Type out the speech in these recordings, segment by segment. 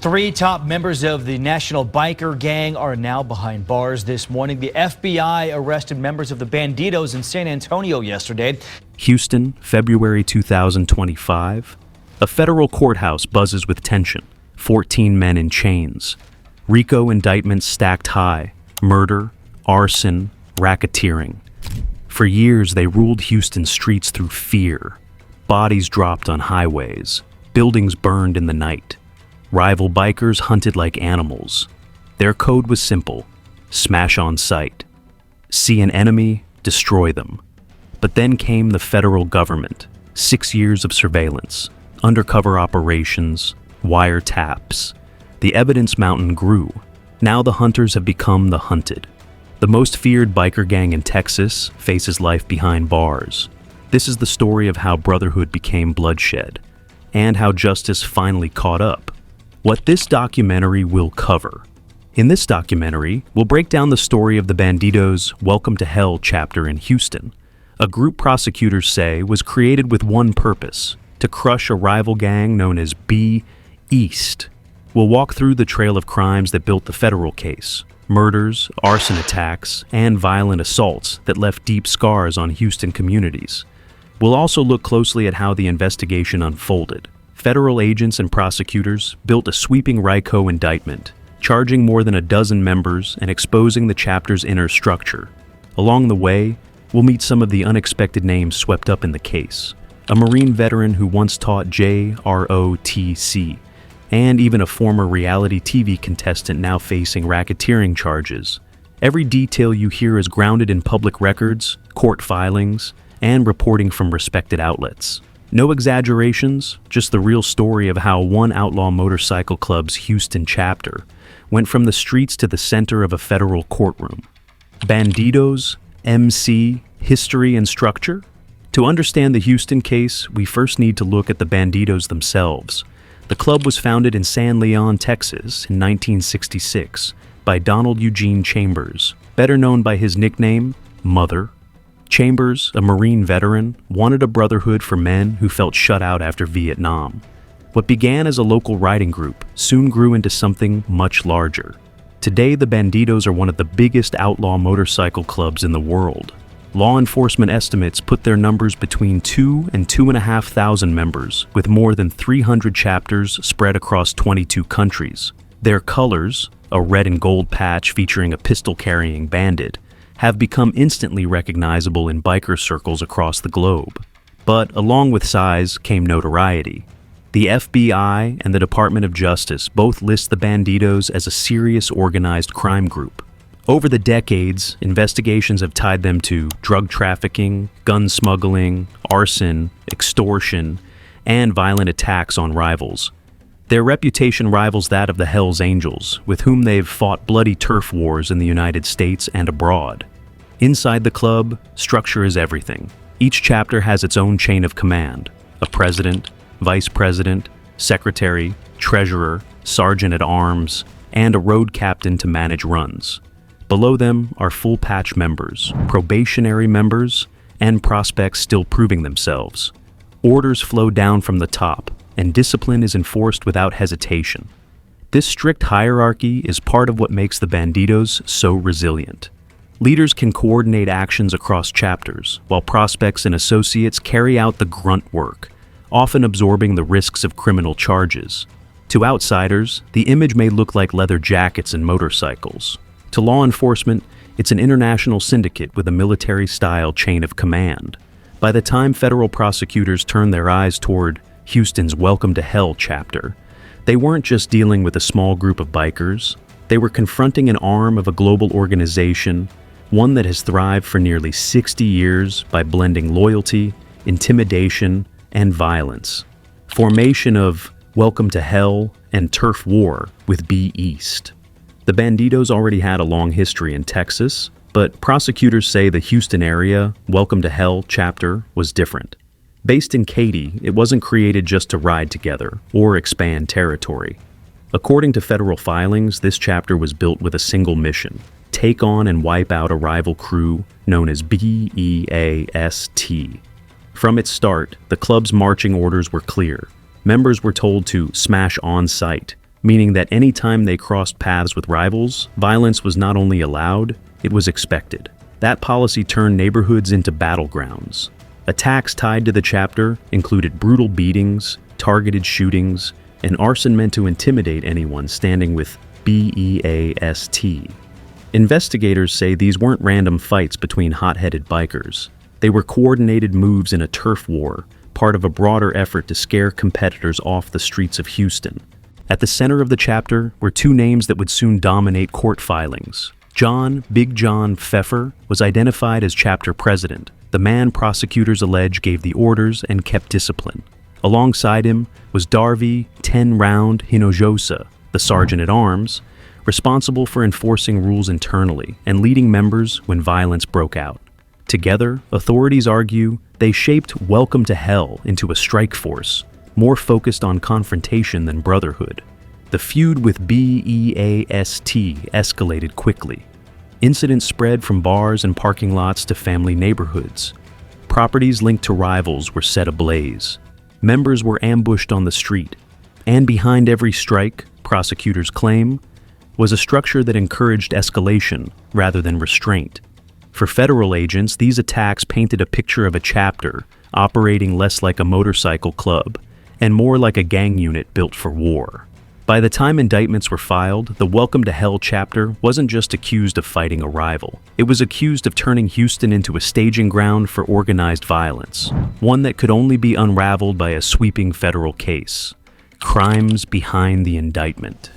Three top members of the National Biker Gang are now behind bars this morning. The FBI arrested members of the Bandidos in San Antonio yesterday. Houston, February 2025. A federal courthouse buzzes with tension. 14 men in chains. RICO indictments stacked high. Murder, arson, racketeering. For years, they ruled Houston's streets through fear. Bodies dropped on highways. Buildings burned in the night. Rival bikers hunted like animals. Their code was simple: smash on sight. See an enemy, destroy them. But then came the federal government. 6 years of surveillance, undercover operations, wiretaps. The evidence mountain grew. Now the hunters have become the hunted. The most feared biker gang in Texas faces life behind bars. This is the story of how brotherhood became bloodshed, and how justice finally caught up. What this documentary will cover. In this documentary, we'll break down the story of the Bandidos' Welcome to Hell chapter in Houston, a group prosecutors say was created with one purpose: to crush a rival gang known as B East. We'll walk through the trail of crimes that built the federal case: murders, arson attacks, and violent assaults that left deep scars on Houston communities. We'll also look closely at how the investigation unfolded. Federal agents and prosecutors built a sweeping RICO indictment, charging more than a dozen members and exposing the chapter's inner structure. Along the way, we'll meet some of the unexpected names swept up in the case: a Marine veteran who once taught JROTC, and even a former reality TV contestant now facing racketeering charges. Every detail you hear is grounded in public records, court filings, and reporting from respected outlets. No exaggerations, just the real story of how one outlaw motorcycle club's Houston chapter went from the streets to the center of a federal courtroom. Bandidos, MC, history, and structure? To understand the Houston case, we first need to look at the Bandidos themselves. The club was founded in San Leon, Texas in 1966 by Donald Eugene Chambers, better known by his nickname, Mother. Chambers, a Marine veteran, wanted a brotherhood for men who felt shut out after Vietnam. What began as a local riding group soon grew into something much larger. Today, the Bandidos are one of the biggest outlaw motorcycle clubs in the world. Law enforcement estimates put their numbers between 2,000 and 2,500 members, with more than 300 chapters spread across 22 countries. Their colors, a red and gold patch featuring a pistol-carrying bandit, have become instantly recognizable in biker circles across the globe. But along with size came notoriety. The FBI and the Department of Justice both list the Bandidos as a serious organized crime group. Over the decades, investigations have tied them to drug trafficking, gun smuggling, arson, extortion, and violent attacks on rivals. Their reputation rivals that of the Hells Angels, with whom they've fought bloody turf wars in the United States and abroad. Inside the club, structure is everything. Each chapter has its own chain of command: a president, vice president, secretary, treasurer, sergeant-at-arms, and a road captain to manage runs. Below them are full patch members, probationary members, and prospects still proving themselves. Orders flow down from the top, and discipline is enforced without hesitation. This strict hierarchy is part of what makes the Bandidos so resilient. Leaders can coordinate actions across chapters, while prospects and associates carry out the grunt work, often absorbing the risks of criminal charges. To outsiders, the image may look like leather jackets and motorcycles. To law enforcement, it's an international syndicate with a military-style chain of command. By the time federal prosecutors turned their eyes toward Houston's Welcome to Hell chapter, they weren't just dealing with a small group of bikers. They were confronting an arm of a global organization, one that has thrived for nearly 60 years by blending loyalty, intimidation, and violence. Formation of Welcome to Hell and turf war with B East. The Bandidos already had a long history in Texas, but prosecutors say the Houston area Welcome to Hell chapter was different. Based in Katy, it wasn't created just to ride together or expand territory. According to federal filings, this chapter was built with a single mission: take on and wipe out a rival crew known as BEAST. From its start, the club's marching orders were clear. Members were told to smash on sight, meaning that any time they crossed paths with rivals, violence was not only allowed, it was expected. That policy turned neighborhoods into battlegrounds. Attacks tied to the chapter included brutal beatings, targeted shootings, and arson meant to intimidate anyone standing with BEAST. Investigators say these weren't random fights between hot-headed bikers. They were coordinated moves in a turf war, part of a broader effort to scare competitors off the streets of Houston. At the center of the chapter were two names that would soon dominate court filings. John "Big John" Pfeffer was identified as chapter president, the man prosecutors allege gave the orders and kept discipline. Alongside him was Darby 10-Round Hinojosa, the sergeant-at-arms, responsible for enforcing rules internally and leading members when violence broke out. Together, authorities argue they shaped Welcome to Hell into a strike force, more focused on confrontation than brotherhood. The feud with BEAST escalated quickly. Incidents spread from bars and parking lots to family neighborhoods. Properties linked to rivals were set ablaze. Members were ambushed on the street. And behind every strike, prosecutors claim, was a structure that encouraged escalation rather than restraint. For federal agents, these attacks painted a picture of a chapter operating less like a motorcycle club and more like a gang unit built for war. By the time indictments were filed, the Welcome to Hell chapter wasn't just accused of fighting a rival. It was accused of turning Houston into a staging ground for organized violence, one that could only be unraveled by a sweeping federal case. Crimes behind the indictment.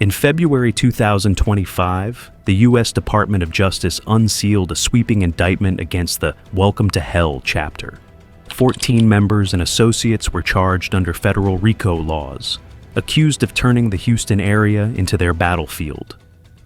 In February 2025, the U.S. Department of Justice unsealed a sweeping indictment against the Welcome to Hell chapter. 14 members and associates were charged under federal RICO laws, accused of turning the Houston area into their battlefield.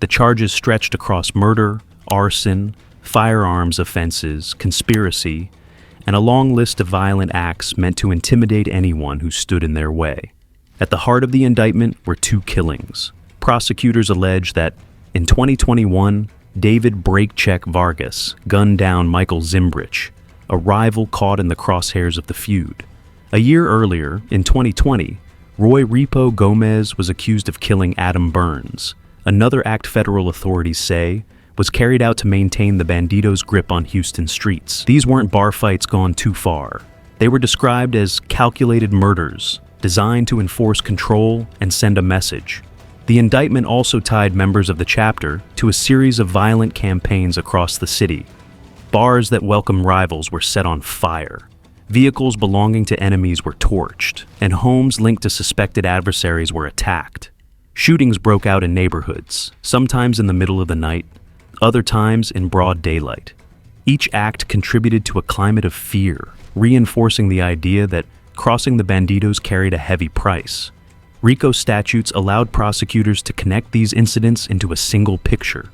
The charges stretched across murder, arson, firearms offenses, conspiracy, and a long list of violent acts meant to intimidate anyone who stood in their way. At the heart of the indictment were two killings. Prosecutors allege that, in 2021, David "Breakcheck" Vargas gunned down Michael Zimbrich, a rival caught in the crosshairs of the feud. A year earlier, in 2020, Roy "Repo" Gomez was accused of killing Adam Burns, another act federal authorities say was carried out to maintain the Bandidos' grip on Houston streets. These weren't bar fights gone too far. They were described as calculated murders, designed to enforce control and send a message. The indictment also tied members of the chapter to a series of violent campaigns across the city. Bars that welcomed rivals were set on fire. Vehicles belonging to enemies were torched, and homes linked to suspected adversaries were attacked. Shootings broke out in neighborhoods, sometimes in the middle of the night, other times in broad daylight. Each act contributed to a climate of fear, reinforcing the idea that crossing the Bandidos carried a heavy price. RICO statutes allowed prosecutors to connect these incidents into a single picture.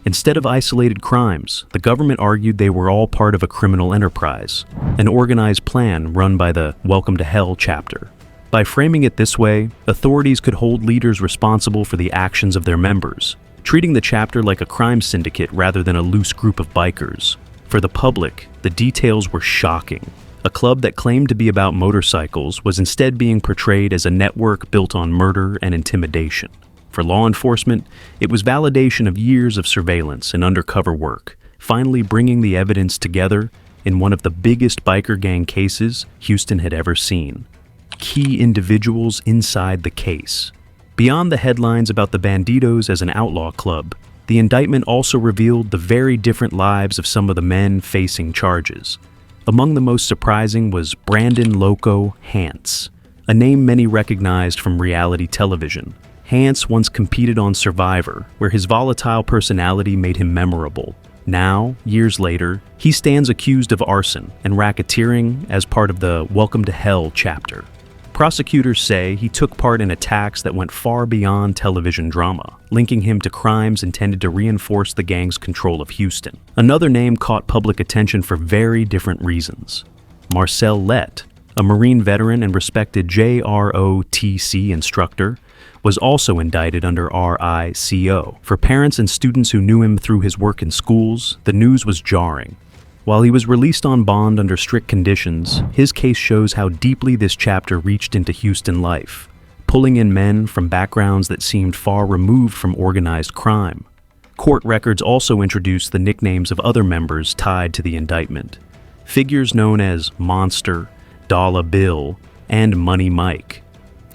Instead of isolated crimes, the government argued they were all part of a criminal enterprise, an organized plan run by the Welcome to Hell chapter. By framing it this way, authorities could hold leaders responsible for the actions of their members, treating the chapter like a crime syndicate rather than a loose group of bikers. For the public, the details were shocking. A club that claimed to be about motorcycles was instead being portrayed as a network built on murder and intimidation. For law enforcement, it was validation of years of surveillance and undercover work, finally bringing the evidence together in one of the biggest biker gang cases Houston had ever seen. Key individuals inside the case. Beyond the headlines about the Bandidos as an outlaw club, the indictment also revealed the very different lives of some of the men facing charges. Among the most surprising was Brandon "Loco" Hance, a name many recognized from reality television. Hance once competed on Survivor, where his volatile personality made him memorable. Now, years later, he stands accused of arson and racketeering as part of the Welcome to Hell chapter. Prosecutors say he took part in attacks that went far beyond television drama, linking him to crimes intended to reinforce the gang's control of Houston. Another name caught public attention for very different reasons. Marcel Lett, a Marine veteran and respected JROTC instructor, was also indicted under RICO. For parents and students who knew him through his work in schools, the news was jarring. While he was released on bond under strict conditions, his case shows how deeply this chapter reached into Houston life, pulling in men from backgrounds that seemed far removed from organized crime. Court records also introduced the nicknames of other members tied to the indictment. Figures known as Monster, Dollar Bill, and Money Mike.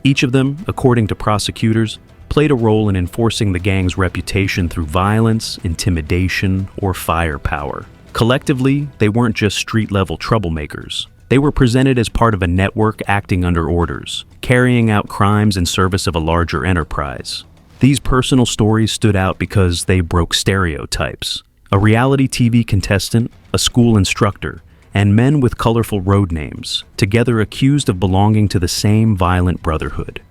Each of them, according to prosecutors, played a role in enforcing the gang's reputation through violence, intimidation, or firepower. Collectively, they weren't just street-level troublemakers. They were presented as part of a network acting under orders, carrying out crimes in service of a larger enterprise. These personal stories stood out because they broke stereotypes. A reality TV contestant, a school instructor, and men with colorful road names, together accused of belonging to the same violent brotherhood.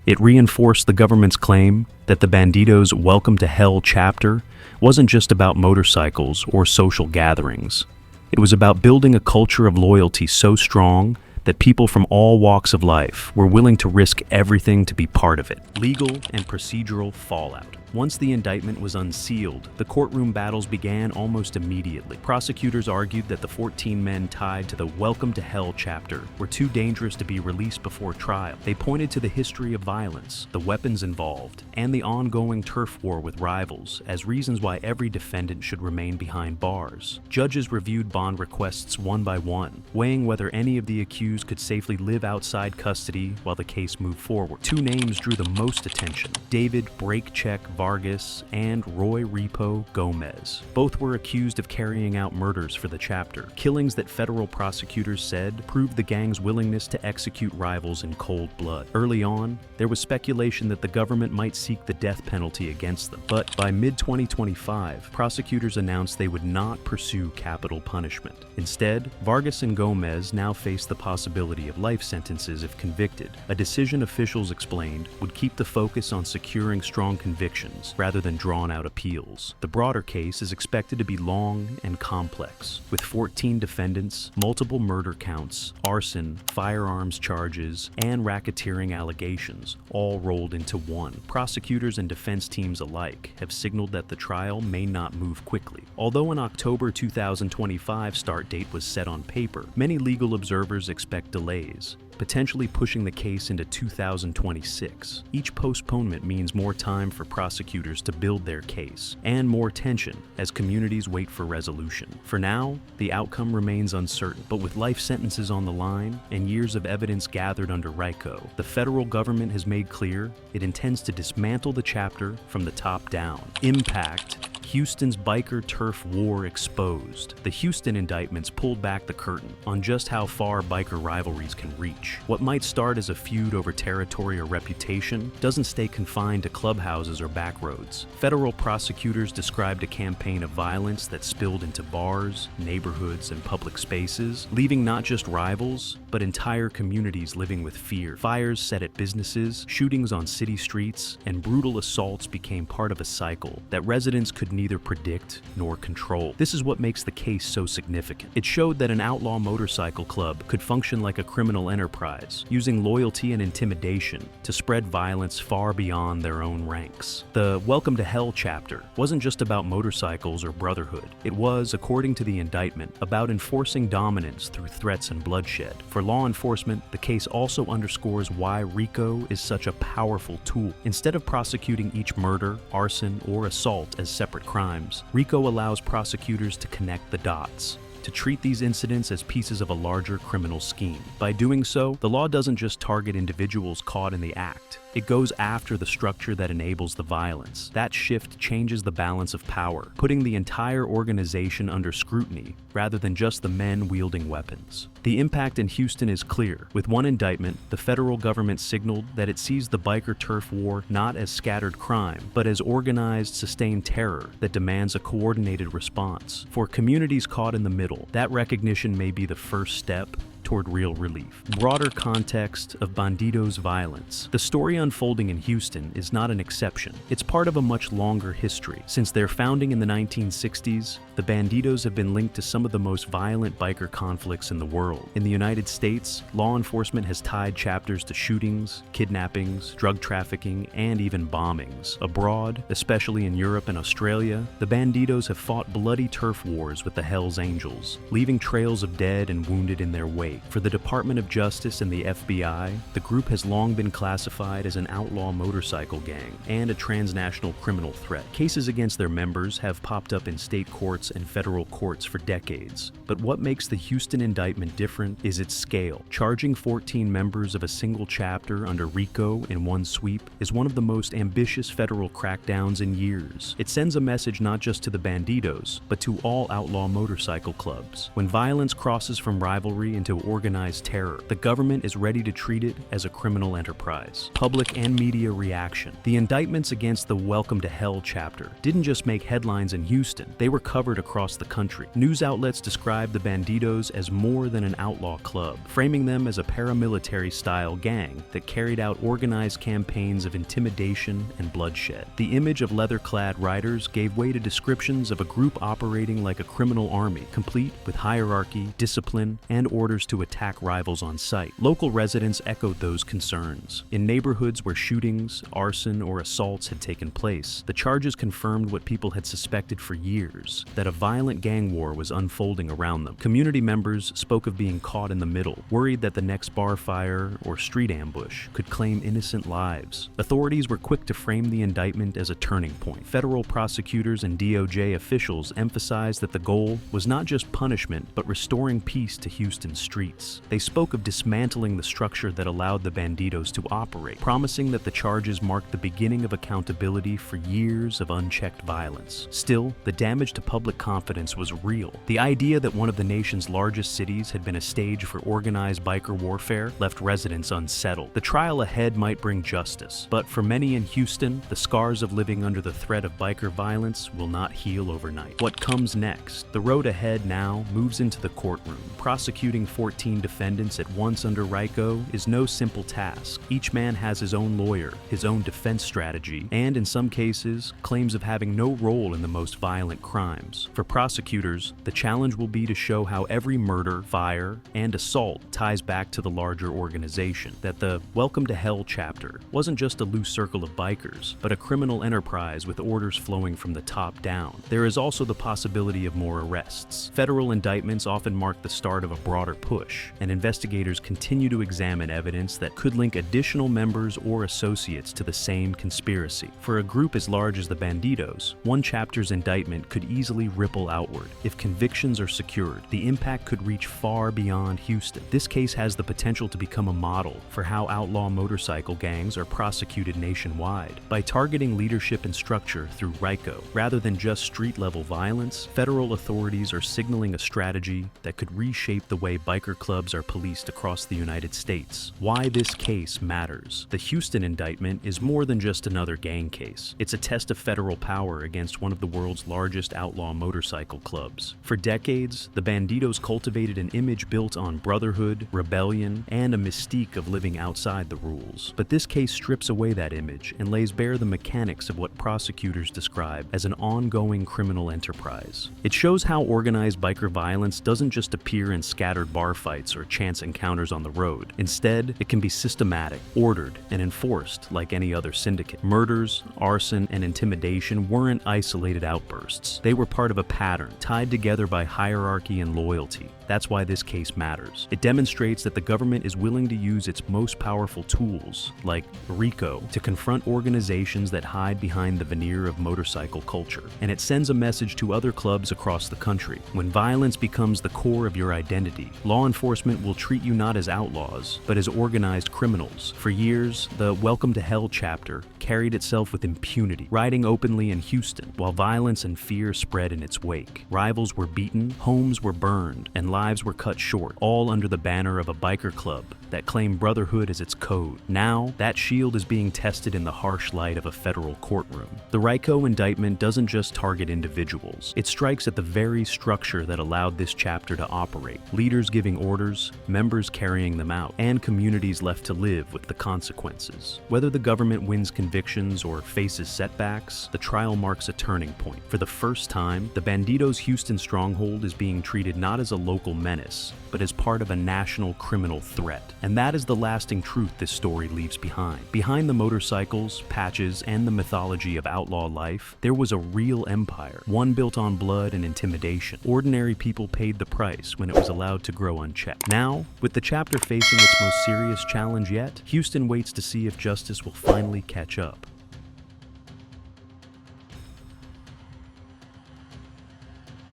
It reinforced the government's claim that the Bandidos' Welcome to Hell chapter wasn't just about motorcycles or social gatherings. It was about building a culture of loyalty so strong that people from all walks of life were willing to risk everything to be part of it. Legal and procedural fallout. Once the indictment was unsealed, the courtroom battles began almost immediately. Prosecutors argued that the 14 men tied to the Welcome to Hell chapter were too dangerous to be released before trial. They pointed to the history of violence, the weapons involved, and the ongoing turf war with rivals as reasons why every defendant should remain behind bars. Judges reviewed bond requests one by one, weighing whether any of the accused could safely live outside custody while the case moved forward. Two names drew the most attention: David Breakcheck Vargas and Roy Repo Gomez. Both were accused of carrying out murders for the chapter, killings that federal prosecutors said proved the gang's willingness to execute rivals in cold blood. Early on, there was speculation that the government might seek the death penalty against them, but by mid-2025, prosecutors announced they would not pursue capital punishment. Instead, Vargas and Gomez now face the possibility of life sentences if convicted, a decision officials explained would keep the focus on securing strong convictions rather than drawn-out appeals. The broader case is expected to be long and complex, with 14 defendants, multiple murder counts, arson, firearms charges, and racketeering allegations, all rolled into one. Prosecutors and defense teams alike have signaled that the trial may not move quickly. Although an October 2025 start date was set on paper, many legal observers expect delays, potentially pushing the case into 2026. Each postponement means more time for prosecutors to build their case, and more tension as communities wait for resolution. For now, the outcome remains uncertain, but with life sentences on the line and years of evidence gathered under RICO, the federal government has made clear it intends to dismantle the chapter from the top down. Impact: Houston's biker turf war exposed. The Houston indictments pulled back the curtain on just how far biker rivalries can reach. What might start as a feud over territory or reputation doesn't stay confined to clubhouses or back roads. Federal prosecutors described a campaign of violence that spilled into bars, neighborhoods, and public spaces, leaving not just rivals, but entire communities living with fear. Fires set at businesses, shootings on city streets, and brutal assaults became part of a cycle that residents could neither predict nor control. This is what makes the case so significant. It showed that an outlaw motorcycle club could function like a criminal enterprise, using loyalty and intimidation to spread violence far beyond their own ranks. The Welcome to Hell chapter wasn't just about motorcycles or brotherhood. It was, according to the indictment, about enforcing dominance through threats and bloodshed. For law enforcement, the case also underscores why RICO is such a powerful tool. Instead of prosecuting each murder, arson, or assault as separate crimes, RICO allows prosecutors to connect the dots, to treat these incidents as pieces of a larger criminal scheme. By doing so, the law doesn't just target individuals caught in the act. It goes after the structure that enables the violence. That shift changes the balance of power, putting the entire organization under scrutiny rather than just the men wielding weapons. The impact in Houston is clear. With one indictment, the federal government signaled that it sees the biker turf war not as scattered crime, but as organized, sustained terror that demands a coordinated response. For communities caught in the middle, that recognition may be the first step toward real relief. Broader context of Bandidos' violence. The story unfolding in Houston is not an exception. It's part of a much longer history. Since their founding in the 1960s, the Bandidos have been linked to some of the most violent biker conflicts in the world. In the United States, law enforcement has tied chapters to shootings, kidnappings, drug trafficking, and even bombings. Abroad, especially in Europe and Australia, the Bandidos have fought bloody turf wars with the Hells Angels, leaving trails of dead and wounded in their wake. state. For the Department of Justice and the FBI, the group has long been classified as an outlaw motorcycle gang and a transnational criminal threat. Cases against their members have popped up in state courts and federal courts for decades. But what makes the Houston indictment different is its scale. Charging 14 members of a single chapter under RICO in one sweep is one of the most ambitious federal crackdowns in years. It sends a message not just to the Bandidos, but to all outlaw motorcycle clubs. When violence crosses from rivalry into organized terror, the government is ready to treat it as a criminal enterprise. Public and media reaction. The indictments against the Welcome to Hell chapter didn't just make headlines in Houston, they were covered across the country. News outlets described the Bandidos as more than an outlaw club, framing them as a paramilitary-style gang that carried out organized campaigns of intimidation and bloodshed. The image of leather-clad riders gave way to descriptions of a group operating like a criminal army, complete with hierarchy, discipline, and orders to attack rivals on sight. Local residents echoed those concerns. In neighborhoods where shootings, arson, or assaults had taken place, the charges confirmed what people had suspected for years, that a violent gang war was unfolding around them. Community members spoke of being caught in the middle, worried that the next bar fire or street ambush could claim innocent lives. Authorities were quick to frame the indictment as a turning point. Federal prosecutors and DOJ officials emphasized that the goal was not just punishment, but restoring peace to Houston's streets. They spoke of dismantling the structure that allowed the Bandidos to operate, promising that the charges marked the beginning of accountability for years of unchecked violence. Still, the damage to public confidence was real. The idea that one of the nation's largest cities had been a stage for organized biker warfare left residents unsettled. The trial ahead might bring justice, but for many in Houston, the scars of living under the threat of biker violence will not heal overnight. What comes next? The road ahead now moves into the courtroom. Prosecuting 14 defendants at once under RICO is no simple task. Each man has his own lawyer, his own defense strategy, and in some cases, claims of having no role in the most violent crimes. For prosecutors, the challenge will be to show how every murder, fire, and assault ties back to the larger organization, that the Welcome to Hell chapter wasn't just a loose circle of bikers, but a criminal enterprise with orders flowing from the top down. There is also the possibility of more arrests. Federal indictments often mark the start of a broader push, and investigators continue to examine evidence that could link additional members or associates to the same conspiracy. For a group as large as the Bandidos, one chapter's indictment could easily ripple outward. If convictions are secured, the impact could reach far beyond Houston. This case has the potential to become a model for how outlaw motorcycle gangs are prosecuted nationwide. By targeting leadership and structure through RICO, rather than just street-level violence, federal authorities are signaling a strategy that could reshape the way biker clubs are policed across the United States. Why this case matters. The Houston indictment is more than just another gang case. It's a test of federal power against one of the world's largest outlaw motorcycle clubs. For decades, the Bandidos cultivated an image built on brotherhood, rebellion, and a mystique of living outside the rules. But this case strips away that image and lays bare the mechanics of what prosecutors describe as an ongoing criminal enterprise. It shows how organized biker violence doesn't just appear in scattered bar fights or chance encounters on the road. Instead, it can be systematic, ordered, and enforced like any other syndicate. Murders, arson, and intimidation weren't isolated outbursts. They were part of a pattern, tied together by hierarchy and loyalty. That's why this case matters. It demonstrates that the government is willing to use its most powerful tools, like RICO, to confront organizations that hide behind the veneer of motorcycle culture. And it sends a message to other clubs across the country. When violence becomes the core of your identity, law enforcement will treat you not as outlaws, but as organized criminals. For years, the Welcome to Hell chapter carried itself with impunity, riding openly in Houston, while violence and fear spread in its wake. Rivals were beaten, homes were burned, and lives were cut short, all under the banner of a biker club that claimed brotherhood as its code. Now, that shield is being tested in the harsh light of a federal courtroom. The RICO indictment doesn't just target individuals. It strikes at the very structure that allowed this chapter to operate. Leaders giving orders, members carrying them out, and communities left to live with the consequences. Whether the government wins convictions or faces setbacks, the trial marks a turning point. For the first time, the Bandidos' Houston stronghold is being treated not as a local menace, but as part of a national criminal threat. And that is the lasting truth this story leaves behind. Behind the motorcycles, patches, and the mythology of outlaw life, there was a real empire, one built on blood and intimidation. Ordinary people paid the price when it was allowed to grow unchecked. Now, with the chapter facing its most serious challenge yet, Houston waits to see if justice will finally catch up.